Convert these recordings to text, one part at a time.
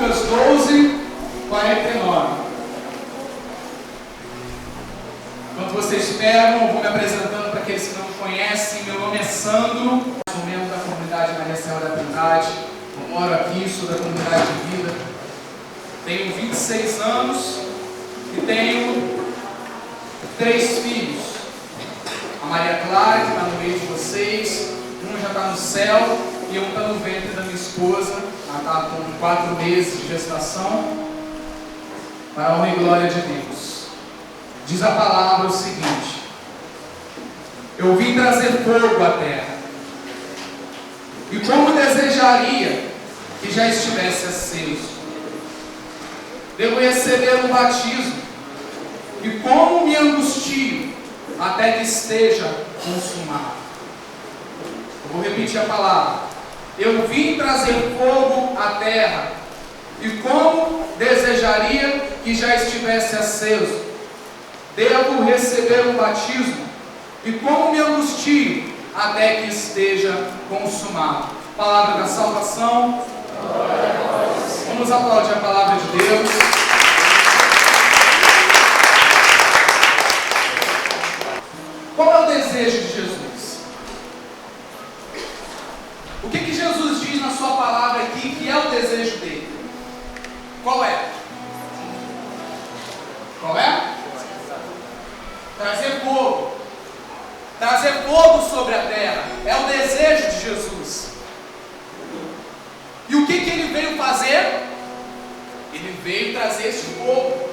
Lucas 12, 49. Enquanto vocês esperam, eu vou me apresentando para aqueles que não me conhecem. Meu nome é Sandro, sou membro da comunidade Maria Serra da Trindade. Eu moro aqui, sou da comunidade de vida. Tenho 26 anos e tenho 3 filhos. A Maria Clara, que está no meio de vocês, um já está no céu e um está no ventre da minha esposa. Ela está com 4 meses de gestação. Para a honra e glória de Deus. Diz a palavra o seguinte: eu vim trazer fogo à terra, e como desejaria que já estivesse aceso. Devo receber o batismo, e como me angustio até que esteja consumado. Eu vou repetir a palavra. Eu vim trazer fogo à terra, e como desejaria que já estivesse aceso. Devo receber o batismo, e como me angustio até que esteja consumado. Palavra da salvação. Vamos aplaudir a palavra de Deus. Qual é o desejo de Jesus? O que Jesus diz na sua palavra aqui que é o desejo dele? Qual é? Qual é? Trazer fogo. Trazer fogo sobre a terra. É o desejo de Jesus. E o que ele veio fazer? Ele veio trazer este fogo.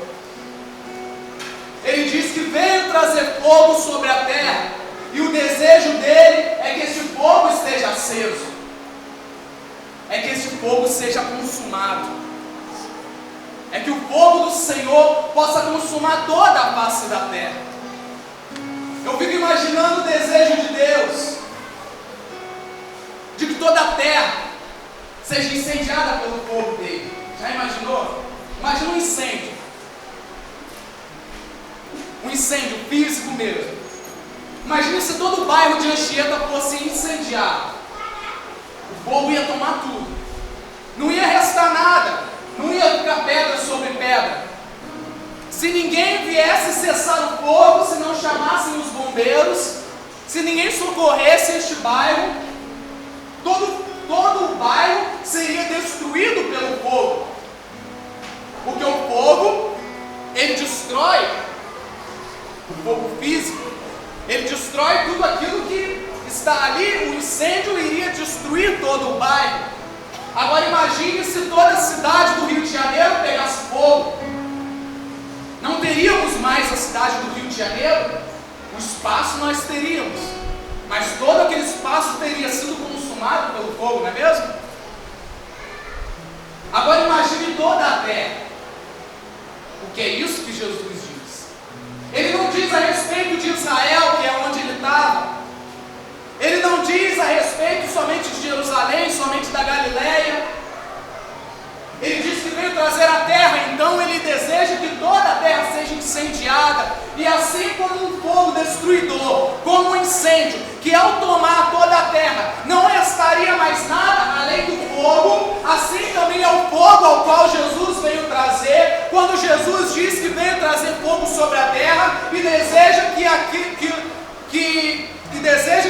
Ele diz que veio trazer fogo sobre a terra. E o desejo dele é que este fogo esteja aceso. É que este fogo seja consumado. É que o fogo do Senhor possa consumar toda a face da terra. Eu fico imaginando o desejo de Deus, de que toda a terra seja incendiada pelo fogo dele. Já imaginou? Imagina um incêndio. Um incêndio físico mesmo. Imagina se todo o bairro de Anchieta fosse incendiado. O fogo ia tomar tudo. Não ia restar nada. Não ia ficar pedra sobre pedra. Se ninguém viesse cessar o fogo, se não chamassem os bombeiros, se ninguém socorresse este bairro, todo o bairro seria destruído pelo fogo. Porque o fogo, ele destrói, o fogo físico, ele destrói tudo aquilo que está ali. O incêndio iria destruir todo o bairro. Agora imagine se toda a cidade do Rio de Janeiro pegasse fogo. Não teríamos mais a cidade do Rio de Janeiro. O espaço nós teríamos, mas todo aquele espaço teria sido consumado pelo fogo, não é mesmo? Agora imagine toda a terra. O que é isso que Jesus diz? Ele não diz a respeito de Israel, que é onde ele estava. Ele não diz a respeito somente de Jerusalém, somente da Galileia. Ele diz que veio trazer a terra, então ele deseja que toda a terra seja incendiada. E assim como um fogo destruidor, como um incêndio, que ao tomar toda a terra não restaria mais nada além do fogo, assim também é o fogo ao qual Jesus veio trazer, quando Jesus diz que veio trazer fogo sobre a terra e deseja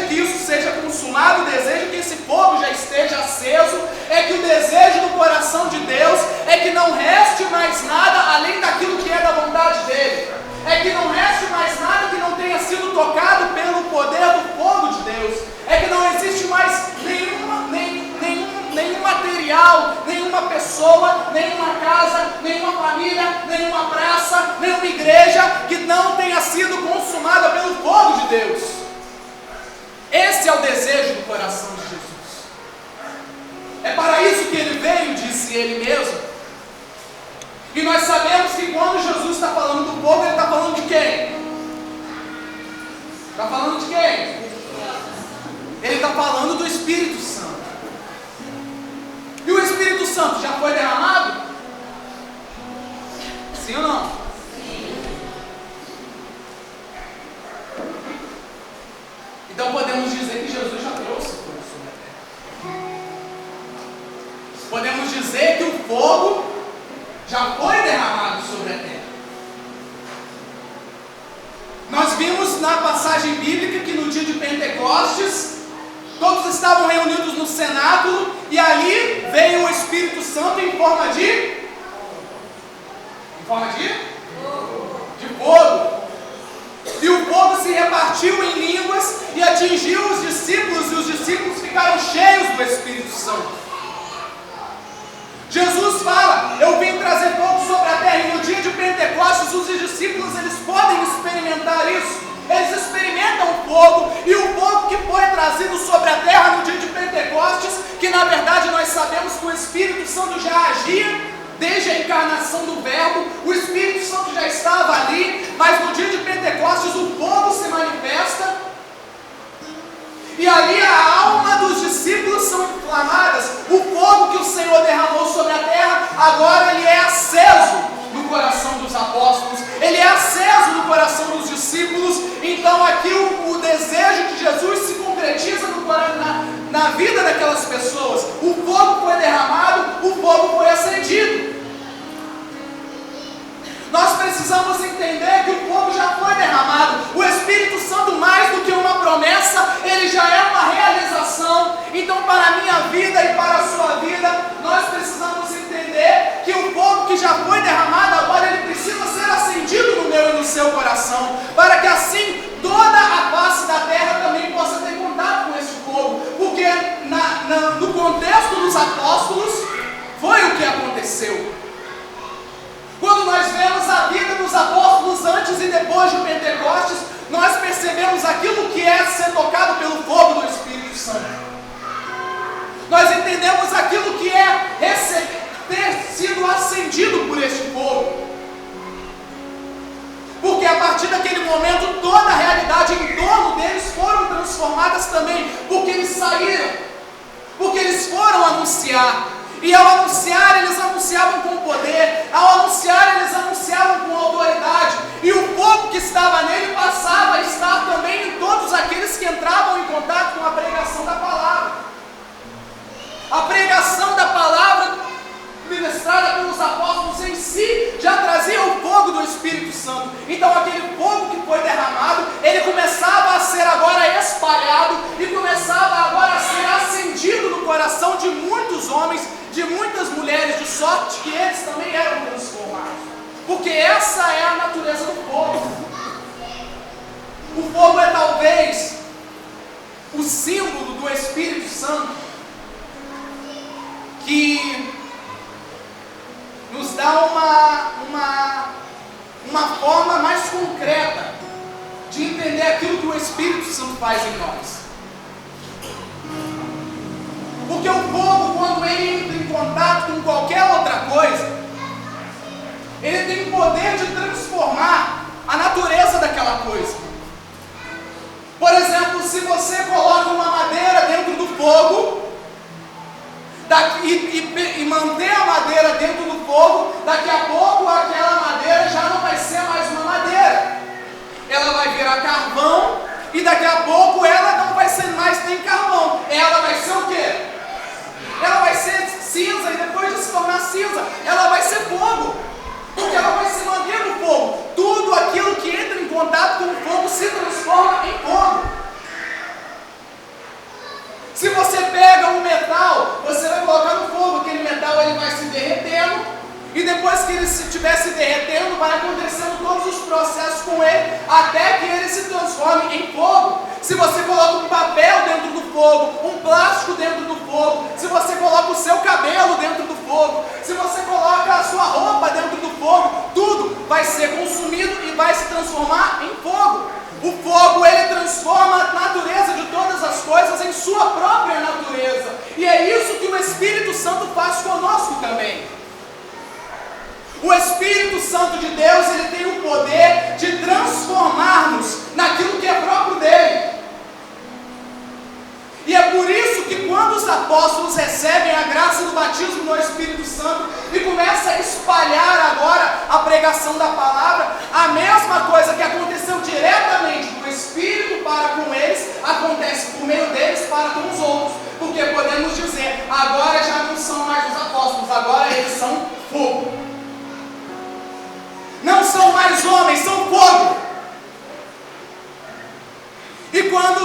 que isso seja consumado, deseja que esse fogo já esteja aceso. É que o desejo do coração de Deus é que não reste mais nada além daquilo que é da vontade dele. É que não reste mais nada que não tenha sido tocado pelo poder do fogo de Deus. É que não existe mais nenhum material, nenhuma pessoa, nenhuma casa, nenhuma família, nenhuma praça, nenhuma igreja que não tenha sido consumada pelo fogo de Deus. Esse é o desejo do coração de Jesus. É para isso que ele veio, disse ele mesmo. E nós sabemos que quando Jesus está falando do fogo, ele está falando de quem? Está falando de quem? Ele está falando do Espírito Santo. E o Espírito Santo já foi derramado? Sim ou não? Sim. Então podemos dizer que Jesus já trouxe fogo sobre a terra. Podemos dizer que o fogo já foi derramado sobre a terra. Nós vimos na passagem bíblica que no dia de Pentecostes, todos estavam reunidos no cenáculo e ali veio o Espírito Santo em forma de fogo. E o fogo se repartiu em línguas e atingiu os discípulos, e os discípulos ficaram cheios do Espírito Santo. Jesus fala: eu vim trazer fogo sobre a terra. E no dia de Pentecostes, os discípulos, eles podem experimentar isso. Eles experimentam o fogo, e o fogo que foi trazido sobre a terra no dia de Pentecostes, que na verdade nós sabemos que o Espírito Santo já agia desde a encarnação do Verbo, o Espírito Santo já estava ali, mas no dia de Pentecostes o fogo se manifesta, e ali a alma dos discípulos são inflamadas. O fogo que o Senhor derramou sobre a terra, agora ele é aceso no coração dos apóstolos, ele é aceso no coração dos discípulos. Então aqui o desejo de Jesus se concretiza na vida daquelas pessoas. O fogo foi derramado, o fogo foi acendido. Nós precisamos entender que o fogo já foi derramado. O Espírito Santo, mais do que uma promessa, ele já é uma realização. Então, para a minha vida e para a sua vida, nós precisamos entender que o fogo que já foi derramado, agora ele precisa ser acendido no meu e no seu coração, para que assim toda a face da terra também possa ter contato com esse fogo. Porque no contexto dos apóstolos, foi o que aconteceu. Quando nós vemos a vida dos apóstolos antes e depois de Pentecostes, nós percebemos aquilo que é ser tocado pelo fogo do Espírito Santo. Nós entendemos aquilo que é ter sido acendido por este fogo. Porque a partir daquele momento, toda a realidade em torno deles foram transformadas também. Porque eles saíram, porque eles foram anunciar. E ao anunciar, eles anunciavam com poder. Ao anunciar, eles anunciavam com autoridade. E o fogo que estava nele passava a estar também em todos aqueles que entravam em contato com a pregação da palavra. A pregação da palavra ministrada pelos apóstolos em si já trazia o fogo do Espírito Santo. Então aquele fogo que foi derramado, ele começava a ser agora espalhado e começava agora a ser acendido no coração de muitos homens, de muitas mulheres, de sorte que eles também eram transformados. Porque essa é a natureza do fogo. O fogo é talvez o símbolo do Espírito Santo que nos dá uma forma mais concreta de entender aquilo que o Espírito Santo faz em nós. Porque o fogo, quando ele entra em contato com qualquer outra coisa, ele tem o poder de transformar a natureza daquela coisa. Por exemplo, se você coloca uma madeira dentro do fogo e manter a madeira dentro do fogo, daqui a pouco aquela madeira já não vai ser mais uma madeira. Ela vai virar carvão e daqui a pouco ela não vai ser mais nem carvão. Ela vai ser o quê? Ela vai ser cinza, e depois de se tornar cinza, ela vai ser fogo. Porque ela vai se manter no fogo. Tudo aquilo que entra em contato com o fogo se transforma em fogo. Se você pega um metal, você vai colocar no fogo, aquele metal ele vai se derretendo, e depois que ele estiver se derretendo, vai acontecendo todos os processos com ele, até que ele se transforme em fogo. Se você coloca um papel dentro do fogo, um plástico dentro do fogo, se você coloca o seu cabelo dentro do fogo, se você coloca a sua roupa dentro do fogo, tudo vai ser consumido e vai se transformar em fogo. O fogo, ele transforma a natureza de todas as coisas em sua própria natureza. E é isso que o Espírito Santo faz conosco também. O Espírito Santo de Deus, ele tem o poder de transformar-nos naquilo que é próprio dele. E é por isso que quando os apóstolos recebem a graça do batismo no Espírito Santo e começa a espalhar agora a pregação da palavra, a mesma coisa que aconteceu diretamente do Espírito para com eles, acontece por meio deles para com os outros. Porque podemos dizer, agora já não são mais os apóstolos, agora eles são fogo.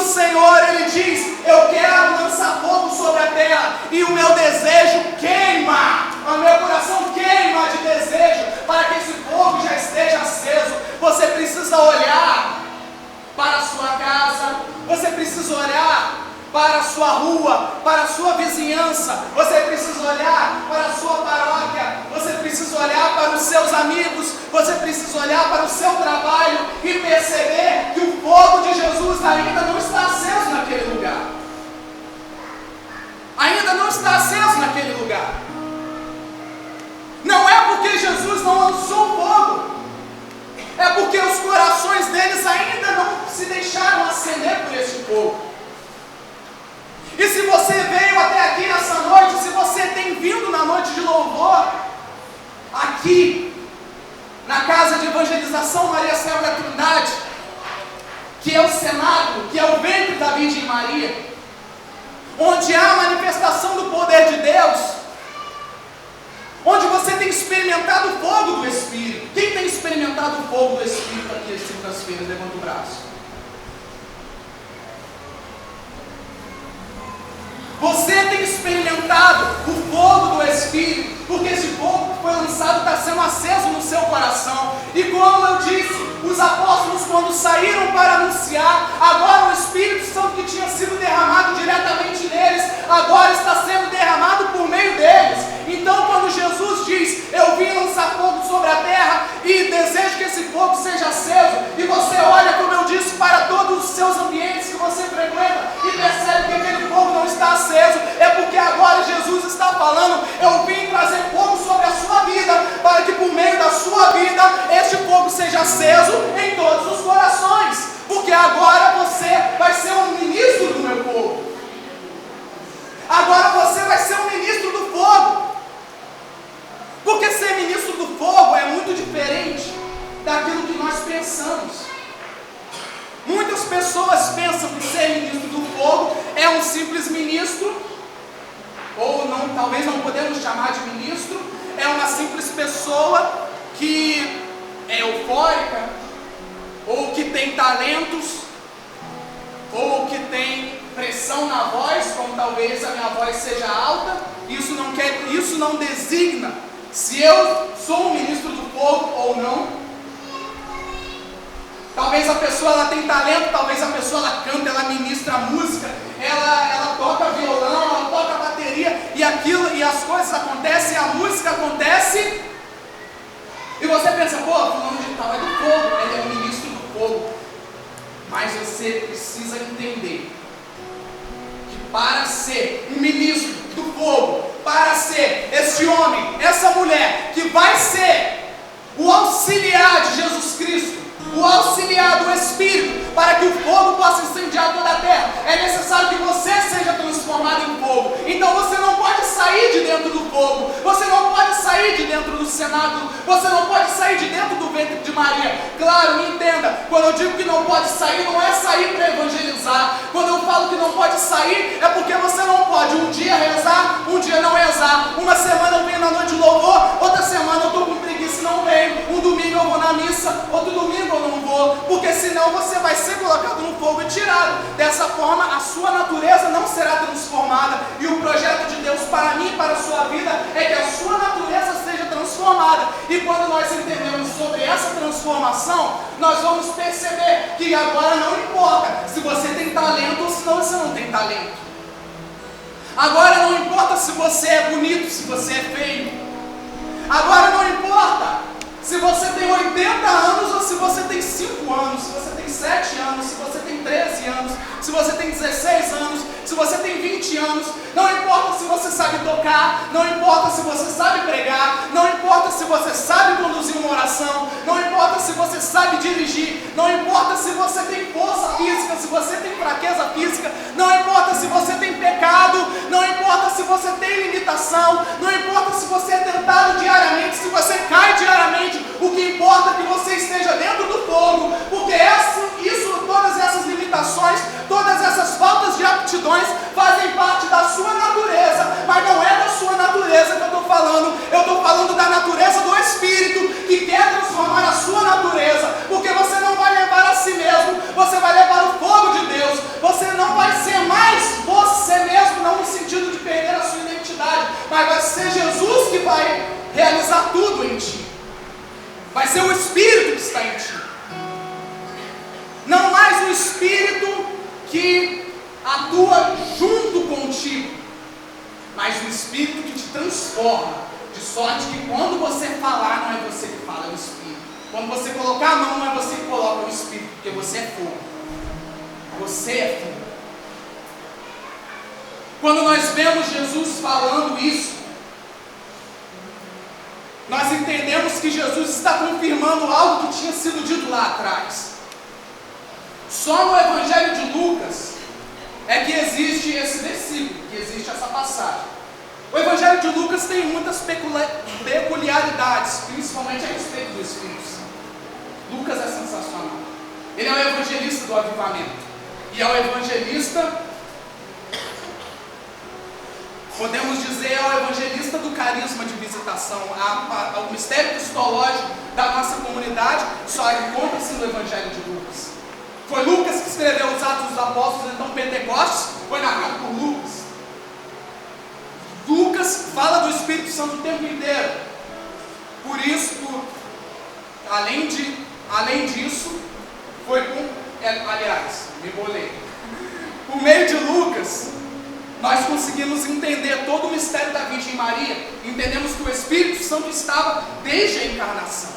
Senhor, Ele diz: eu quero lançar fogo sobre a terra, e o meu desejo queima, o meu coração queima de desejo, para que esse fogo já esteja aceso. Você precisa olhar para a sua casa, você precisa olhar para a sua rua, para a sua vizinhança, você precisa olhar para a sua paróquia, você precisa olhar para os seus amigos, você precisa olhar para o seu trabalho e perceber que o fogo de Jesus ainda não está aceso naquele lugar. Ainda não está aceso naquele lugar. Não é porque Jesus não lançou fogo, é porque os corações deles ainda não se deixaram acender por esse fogo. E se você veio até aqui nessa noite, se você tem vindo na noite de louvor, aqui, na casa de evangelização Maria Serra da Trindade, que é o cenáculo, que é o ventre da Virgem Maria, onde há a manifestação do poder de Deus, onde você tem experimentado o fogo do Espírito. Quem tem experimentado o fogo do Espírito aqui às segundas-feiras? Levanta o braço. Você tem experimentado o fogo do Espírito, porque esse fogo que foi lançado está sendo aceso no seu coração. E como eu disse, os apóstolos, quando saíram para anunciar, agora o Espírito Santo que tinha sido derramado diretamente neles, agora está sendo derramado por meio deles. Então, quando Jesus diz: eu vim lançar fogo sobre a terra e desejo que esse fogo seja aceso, e você olha, como eu disse, para todos os seus ambientes que você frequenta e percebe que aquele fogo não está aceso, é porque agora Jesus está falando: eu vim trazer fogo sobre a sua vida, para que por meio da sua vida este fogo seja aceso em todos os corações, porque agora você vai ser um ministro do meu fogo. Agora você vai ser um ministro do fogo. Porque ser ministro do fogo é muito diferente daquilo que nós pensamos. Muitas pessoas pensam que ser ministro do fogo é um simples ministro, ou não, talvez não podemos chamar de ministro, é uma simples pessoa que é eufórica, ou que tem talentos, ou que tem pressão na voz, como talvez a minha voz seja alta. Isso não designa se eu sou um ministro do fogo ou não. Talvez a pessoa ela tem talento, talvez a pessoa ela canta, ela ministra música, ela toca violão, ela toca bateria, e as coisas acontecem, a música acontece, e você pensa: pô, fulano de tal é do fogo, ele é um ministro do fogo. Mas você precisa entender que para ser um ministro do fogo, para ser esse homem, essa mulher que vai ser o auxiliar de Jesus Cristo, o auxiliar do Espírito, para que o fogo possa incendiar toda a terra, é necessário que você seja transformado em fogo. Então você não pode sair de dentro do fogo, você não pode sair de dentro do cenáculo, você não pode sair de dentro do ventre de Maria. Claro, me entenda, quando eu digo que não pode sair, não é sair para evangelizar. Quando eu falo que não pode sair, é porque você não pode um dia rezar, um dia não rezar. Uma semana eu venho na noite de louvor, outra semana eu estou com preguiça e não venho. Um domingo eu vou na missa, outro domingo eu não vou, porque senão você vai ser colocado no fogo e tirado. Dessa forma, a sua natureza não será transformada. E o projeto de Deus para mim e para a sua vida é que a sua natureza seja transformada. E quando nós entendemos sobre essa transformação, nós vamos perceber que agora não importa se você tem talento ou se você não tem talento. Agora não importa se você é bonito, se você é feio. Agora não importa se você tem 80 anos ou se você tem 5 anos, se você tem 7 anos, se você tem 13 anos, se você tem 16 anos, se você tem 20 anos. Não importa se você sabe tocar, não importa se você sabe pregar, não importa se você sabe conduzir uma oração, não importa se você sabe dirigir, não importa se você tem força física, se você tem fraqueza física, não importa se você tem pecado, não importa se você tem limitação, não importa se você é tentado diariamente, se você cai diariamente. O que importa é que você esteja dentro do fogo, porque todas essas limitações, todas essas faltas de aptidões fazem parte da sua natureza, mas não é da sua natureza que eu estou falando da natureza do Espírito, que quer transformar a sua natureza, porque você não vai levar a si mesmo, você vai levar o fogo de Deus, você usar tudo em ti. Vai ser o Espírito que está em ti. Não mais o Espírito que atua junto contigo, mas o Espírito que te transforma, de sorte que quando você falar, não é você que fala, é o Espírito. Quando você colocar a mão, não é você que coloca, é o Espírito, porque você é fogo. Você é fogo. Quando nós vemos Jesus falando isso, nós entendemos que Jesus está confirmando algo que tinha sido dito lá atrás. Só no Evangelho de Lucas é que existe esse versículo, que existe essa passagem. O Evangelho de Lucas tem muitas peculiaridades, principalmente a respeito do Espírito Santo. Lucas é sensacional. Ele é o evangelista do avivamento. E é o evangelista, podemos dizer, é o evangelista do carisma de visitação. O mistério cristológico da nossa comunidade só encontra-se no Evangelho de Lucas. Foi Lucas que escreveu os Atos dos Apóstolos, então Pentecostes foi narrado por Lucas. Lucas fala do Espírito Santo o tempo inteiro. Por isso, além disso, me bolei. Por meio de Lucas, nós conseguimos entender todo o mistério da Virgem Maria. Entendemos que o Espírito Santo estava desde a encarnação.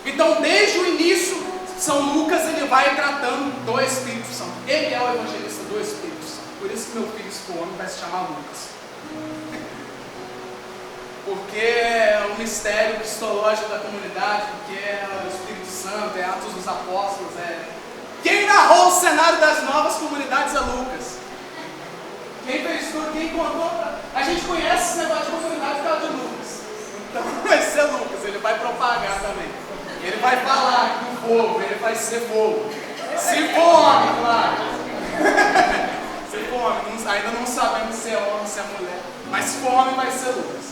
Então, desde o início, São Lucas ele vai tratando do Espírito Santo. Ele é o evangelista do Espírito Santo. Por isso que meu filho, se for homem, vai se chamar Lucas. Porque é o mistério cristológico da comunidade, porque é o Espírito Santo, é Atos dos Apóstolos. Quem narrou o cenário das novas comunidades é Lucas. Quem fez tudo, quem contou, a gente conhece esse negócio de comunidade por causa de Lucas. Então vai ser Lucas, ele vai propagar também. Ele vai falar do fogo, ele vai ser fogo. Se for homem, claro. Se for homem, ainda não sabemos se é homem ou se é mulher. Mas se for homem, vai ser Lucas.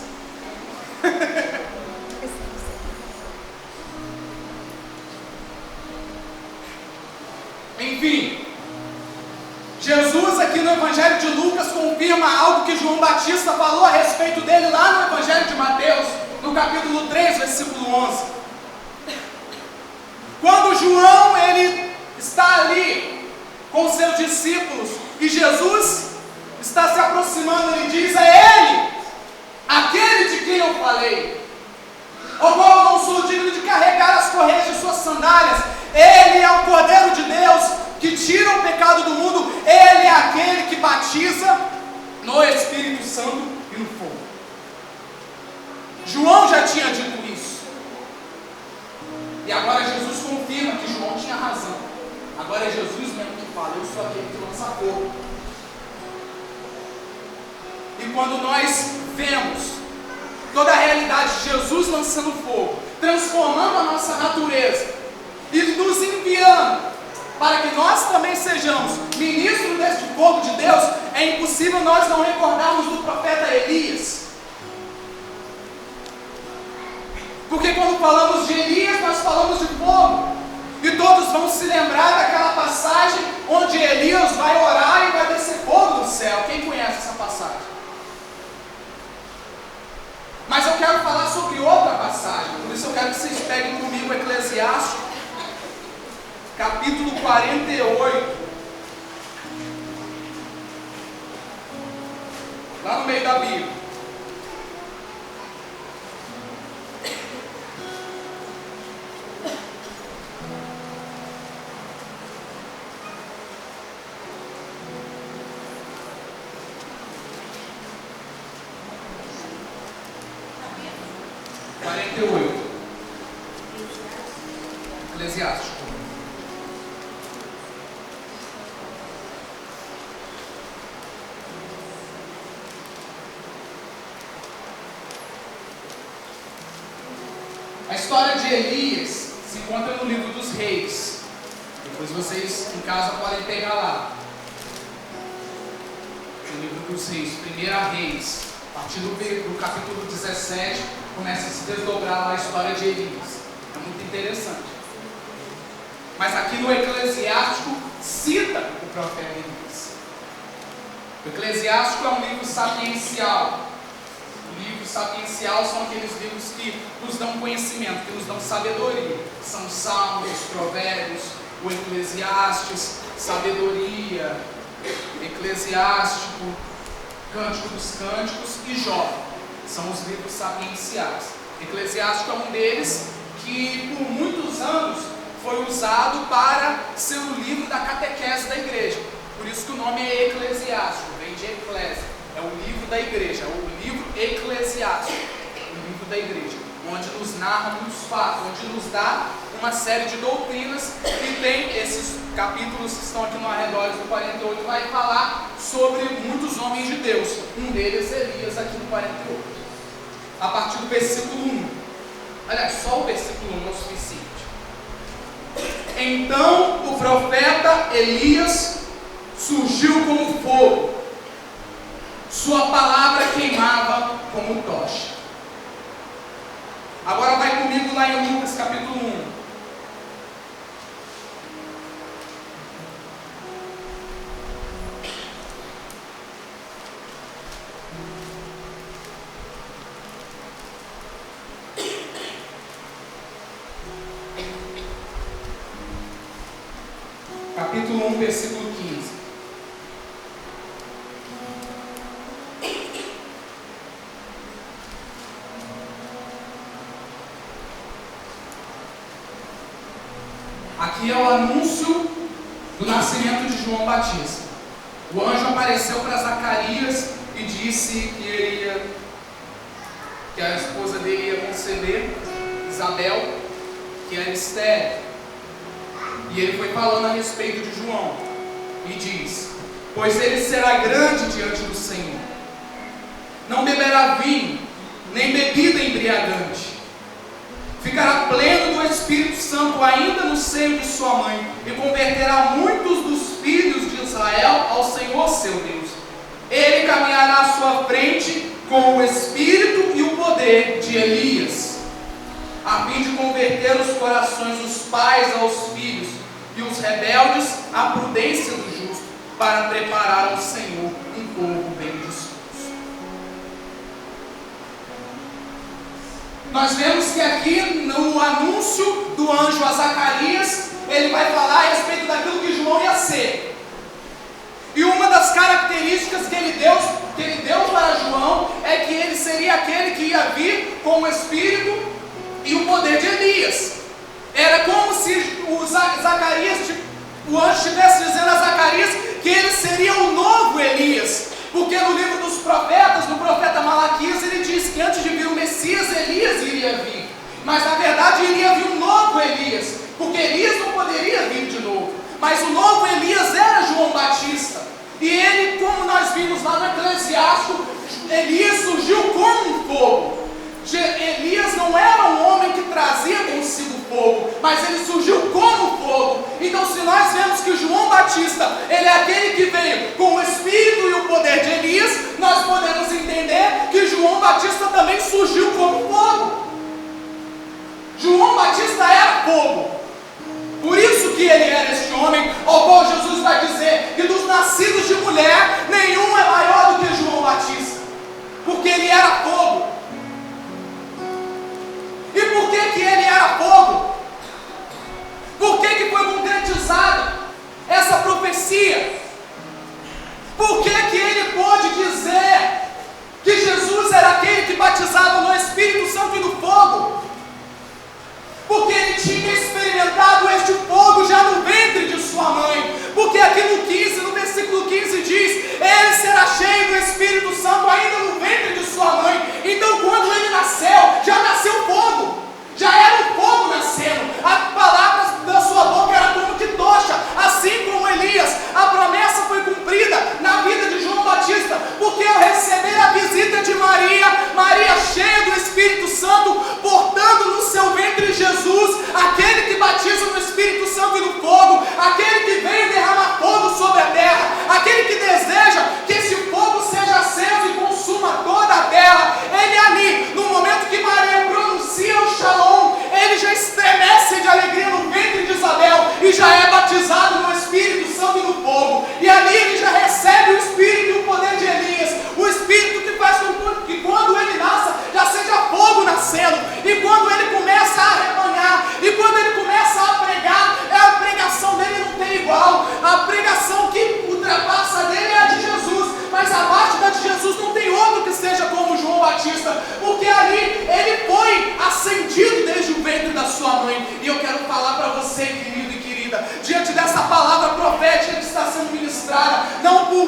Enfim, Jesus aqui no Evangelho de Lucas confirma algo que João Batista falou a respeito dele lá no Evangelho de Mateus, no capítulo 3, versículo 11. Quando João ele está ali com seus discípulos e Jesus está se aproximando, ele diz: é Ele, aquele de quem eu falei, o qual eu não sou digno de carregar as correias de suas sandálias. Ele é o Cordeiro de Deus que tira o pecado do mundo. Ele é aquele que batiza no Espírito Santo e no fogo. João já tinha dito isso. E agora Jesus confirma que João tinha razão. Agora é Jesus mesmo que fala: eu sou aquele que lança fogo. E quando nós vemos toda a realidade de Jesus lançando fogo, transformando a nossa natureza e nos enviando para que nós também sejamos ministros deste fogo de Deus, é impossível nós não recordarmos do profeta Elias. Porque quando falamos de Elias, nós falamos de fogo. E todos vão se lembrar daquela passagem onde Elias vai orar e vai descer fogo do céu. Quem conhece essa passagem? Mas eu quero falar sobre outra passagem. Por isso eu quero que vocês peguem comigo Eclesiastes, capítulo 48. Lá no meio da Bíblia. Eclesiástico. A história de Elias se encontra no livro dos Reis. Depois vocês em casa podem pegar lá. No livro dos Reis, 1 Reis, a partir do capítulo 17, começa a se desdobrar lá a história de Elias. É muito interessante. Mas aqui no Eclesiástico cita o profeta Elias. O Eclesiástico é um livro sapiencial, um livro sapiencial são aqueles livros que nos dão conhecimento, que nos dão sabedoria. São Salmos, Provérbios, o Eclesiastes, Sabedoria, Eclesiástico, Cântico dos Cânticos e Jó. São os livros sapienciais. Eclesiástico é um deles que por muitos anos foi usado para ser o livro da catequese da igreja. Por isso que o nome é Eclesiástico, vem de Eclésia. É o livro da igreja, o livro eclesiástico, o livro da igreja, onde nos narra muitos fatos, onde nos dá uma série de doutrinas, e tem esses capítulos que estão aqui no arredor do 48, vai falar sobre muitos homens de Deus, um deles Elias aqui no 48, a partir do versículo 1, aliás, só o versículo 1 é o suficiente. Então o profeta Elias surgiu como fogo, sua palavra queimava como tocha. Agora vai comigo lá em Lucas capítulo 1. Capítulo 1, versículo 15. Aqui é o anúncio do nascimento de João Batista. O anjo apareceu para Zacarias e disse que a esposa dele ia conceber, Isabel, que era estéril. E ele foi falando a respeito de João e diz: pois ele será grande diante do Senhor, não beberá vinho, nem bebida embriagante, ficará pleno do Espírito Santo ainda no seio de sua mãe, e converterá muitos dos filhos de Israel ao Senhor seu Deus. Ele caminhará à sua frente com o Espírito e o poder de Elias, a fim de converter os corações dos pais aos filhos, e os rebeldes à prudência do justo, para preparar ao Senhor um povo bem disposto. Nós vemos que aqui no anúncio do anjo a Zacarias, ele vai falar a respeito daquilo que João ia ser. E uma das características que ele deu para João é que ele seria aquele que ia vir com o Espírito e o poder de Elias. Era como se o anjo estivesse dizendo a Zacarias que ele seria o novo Elias. Porque no livro dos profetas, no profeta Malaquias, ele diz que antes de vir o Messias, Elias iria vir. Mas na verdade iria vir um novo Elias, porque Elias não poderia vir de novo. Mas o novo Elias era João Batista. E ele, como nós vimos lá no Eclesiástico, Elias surgiu como um fogo. Elias não era um homem que trazia consigo fogo, mas ele surgiu como fogo. Então, se nós vemos que João Batista, ele é aquele que veio com o Espírito e o poder de Elias, nós podemos entender que João Batista também surgiu como fogo. João Batista era fogo. Por isso que ele era este homem, ao qual Jesus vai dizer que dos nascidos de mulher, nenhum é maior do que João Batista, porque ele era fogo. E por que ele era fogo? Por que foi concretizada essa profecia? Por que ele pôde dizer que Jesus era aquele que batizava no Espírito Santo e no fogo? Porque ele tinha experimentado este fogo já no ventre de sua mãe. Porque aqui no versículo 15 diz: ele será cheio do Espírito Santo ainda no ventre de sua mãe. Então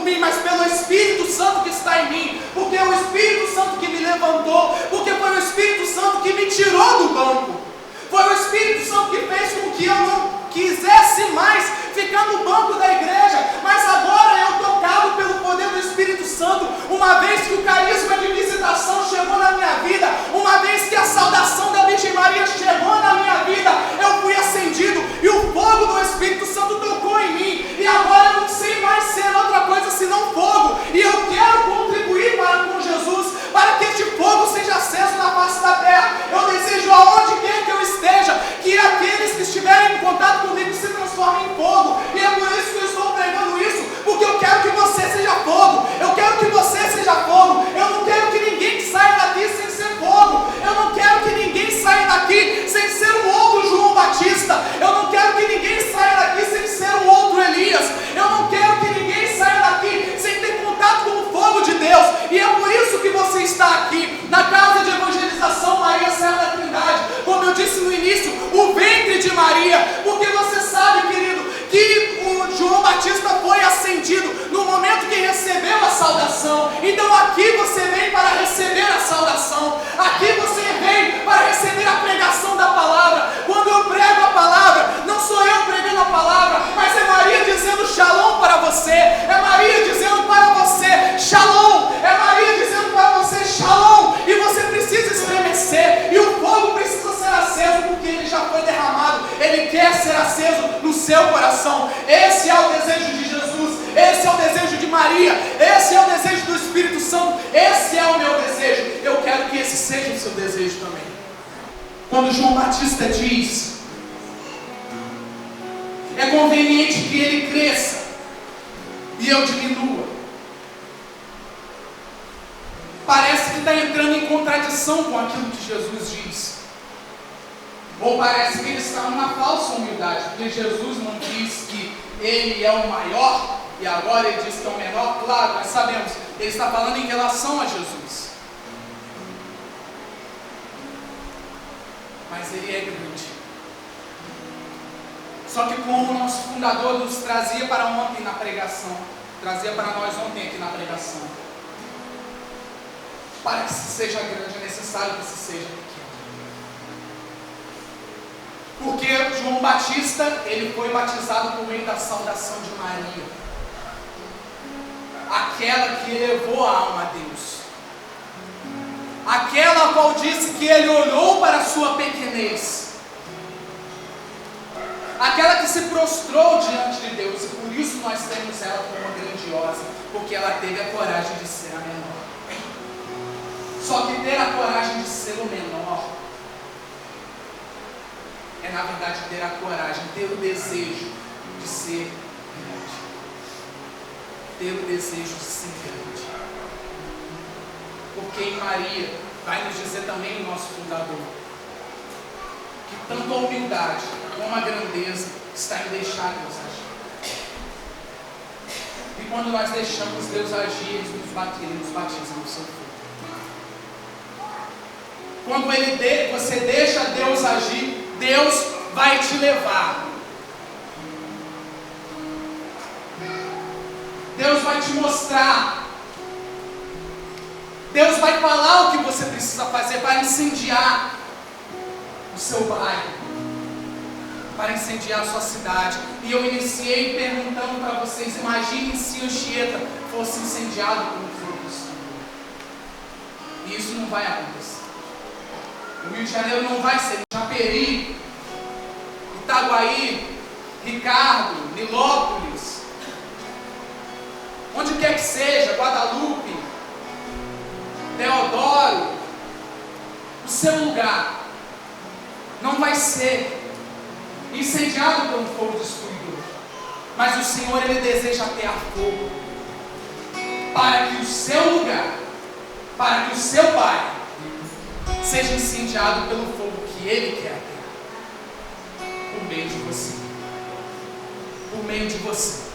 mim, mas pelo Espírito Santo que está em mim, porque é o Espírito Santo que me levantou, porque foi o Espírito Santo que me tirou do banco, foi o Espírito Santo que fez com que eu não quisesse mais ficar no banco da igreja, mas agora eu, tocado pelo poder do Espírito Santo, uma vez que o carisma de visitação chegou na minha vida, uma vez que a saudação da Virgem Maria chegou na minha vida, eu fui acendido e o fogo do Espírito Santo tocou em mim, e agora eu não sei mais ser outra coisa senão fogo, e eu quero contribuir para com Jesus, para que este fogo seja aceso na face da terra. Eu desejo, aonde quer que eu esteja, que aqueles que estiverem em contato comigo se transformem em fogo, e é por isso que eu estou pregando isso, porque eu quero que você seja fogo, eu quero que você seja fogo, eu não quero que ninguém saia daqui sem ser fogo, eu não quero que ninguém saia daqui sem ser um outro João Batista, eu não quero que ninguém saia daqui sem ser um outro Elias, eu não quero que ninguém saia daqui sem ter contato com o fogo de Deus, e é por isso que você está aqui, na casa de evangelização Maria Serra da Trindade, como eu disse no início, o ventre de Maria, porque você sabe, querido, que o João Batista foi acendido no momento que recebeu a saudação. Então aqui você vem para receber a saudação, aqui você vem para receber a pregação da palavra. Quando eu prego a palavra, não sou eu pregando a palavra, mas é Maria dizendo shalom para você, é Maria dizendo para você shalom, é Maria dizendo para você shalom, e você precisa estremecer, e o fogo precisa ser aceso, porque ele já foi derramado, ele quer ser aceso no seu coração. Esse é o desejo de Jesus, esse é o desejo de Maria, esse é o desejo do Espírito Santo, esse é o meu desejo. Eu quero que esse seja o seu desejo também. Quando João Batista diz: é conveniente que ele cresça e eu diminua, parece que está entrando em contradição com aquilo que Jesus diz. Ou parece que ele está numa falsa humildade, porque Jesus não diz que ele é o maior e agora ele diz que é o menor. Claro, nós sabemos, ele está falando em relação a Jesus, mas ele é grande. Só que como o nosso fundador nos trazia para ontem na pregação, trazia para nós ontem aqui na pregação, para que se seja grande é necessário que se seja pequeno. Porque João Batista, ele foi batizado por meio da saudação de Maria, aquela que elevou a alma a Deus, aquela a qual disse que ele olhou para a sua pequenez, aquela que se prostrou diante de Deus, e por isso nós temos ela como grandiosa, porque ela teve a coragem de ser a menor. Só que ter a coragem de ser o menor é na verdade ter a coragem, ter o desejo de ser grande, ter o desejo de ser grande, porque em Maria vai nos dizer também o nosso fundador, que tanto a humildade como a grandeza está em deixar Deus agir. E quando nós deixamos Deus agir, Ele nos batiza no seu fogo. Quando você deixa Deus agir, Deus vai te levar. Deus vai te mostrar. Deus vai falar o que você precisa fazer para incendiar o seu bairro, para incendiar a sua cidade. E eu iniciei perguntando para vocês: imaginem se Anchieta fosse incendiado pelo fogo do Senhor. E isso não vai acontecer. O Rio de Janeiro não vai ser. Japeri, Itaguaí, Ricardo, Nilópolis, onde quer que seja, Guadalupe, Deodoro, o seu lugar não vai ser incendiado pelo fogo destruidor, mas o Senhor, Ele deseja atear fogo para que o seu lugar, para que o seu bairro seja incendiado pelo fogo que Ele quer atear, por meio de você, por meio de você.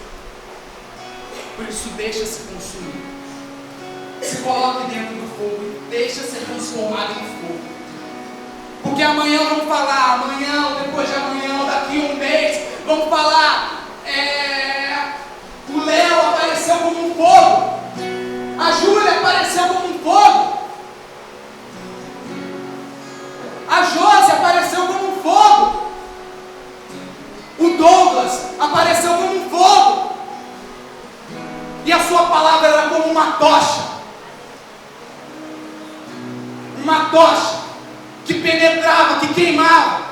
Por isso, deixa-se consumir, se coloque dentro do fogo e deixa ser transformado em fogo. Porque amanhã vamos falar, amanhã ou depois de amanhã ou daqui a um mês, vamos falar, o Léo apareceu como um fogo apareceu como um fogo. A Josi apareceu como um fogo. O Douglas apareceu como um fogo. E a sua palavra era como uma tocha. Uma tocha que penetrava, que queimava,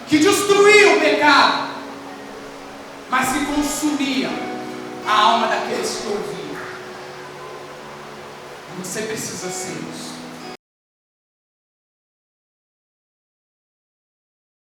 que destruía o pecado, mas que consumia a alma daqueles que ouviam. Você precisa ser isso.